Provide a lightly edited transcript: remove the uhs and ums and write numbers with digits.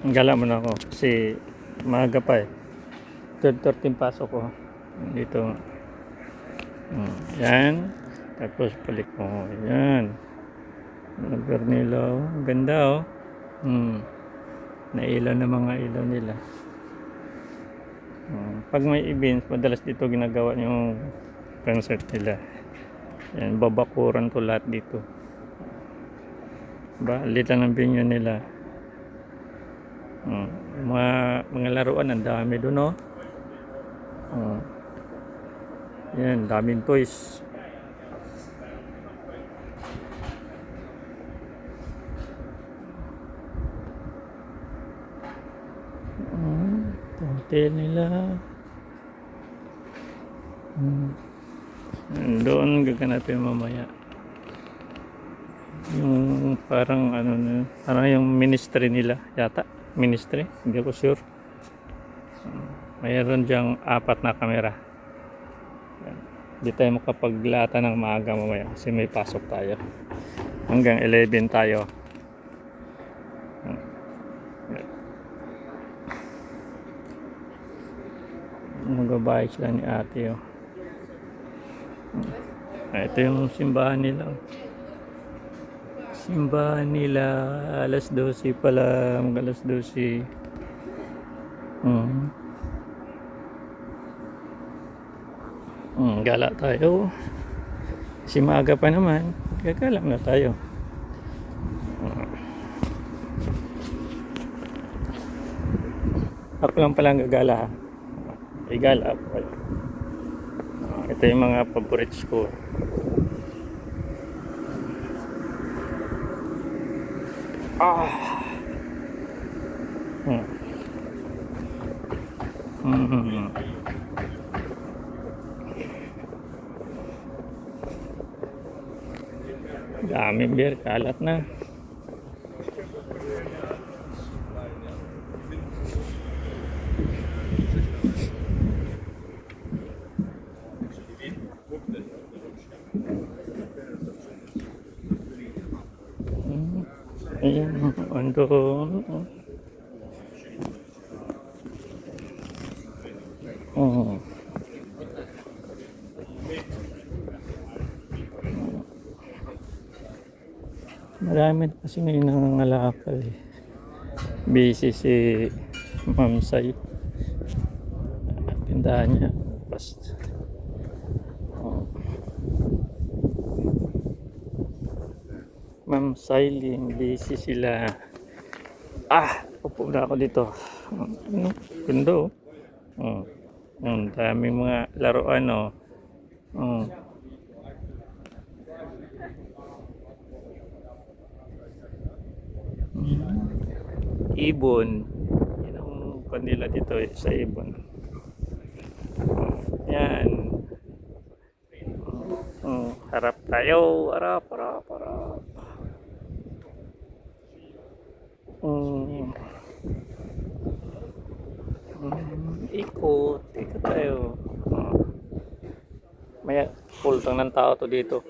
Gala mo na ako kasi maaga pa eh. 12:13 pasok ko. Dito. Yan. Tapos balik mo. Yan. Lugar nila. Oh. Ganda oh. Nailaw na mga ilaw nila. Pag may events, madalas dito ginagawa yung concert nila. Yan. Babakuran to lahat dito. Balit lang ang venue nila. Mga laruan ang dami doon oh. Yan, daming toys. Hotel nila. Doon gaganapin mamaya. Yung parang ano na, parang yung ministry nila yata. Ministry, hindi ako sure. Mayroon diyang 4 na kamera. Hindi tayo makapaglata ng maaga mamaya kasi may pasok tayo. Hanggang 11 tayo. Magabayad sila ni ate oh. Ito yung simbahan nila. Simbahan nila alas 12 pala, alas 12. Gala tayo. Kasi maaga pa naman. Gagala na tayo. Ako lang palang gagala. Ay gala. Ito yung mga favorites ko. Dami beer, kalat na. Ayan, andun. Marami kasi ngayon nangangalakal eh. Busy si Ma'am Sai. Tindahan niya. Basta. Ma'am Sailin, busy sila. Upo na ako dito. Ganda oh. Daming mga laruan oh. Ibon. Yan ang kanila dito sa ibon. Yan. Harap tayo. Harap. Ikot tayo. May pultang ng tao to dito.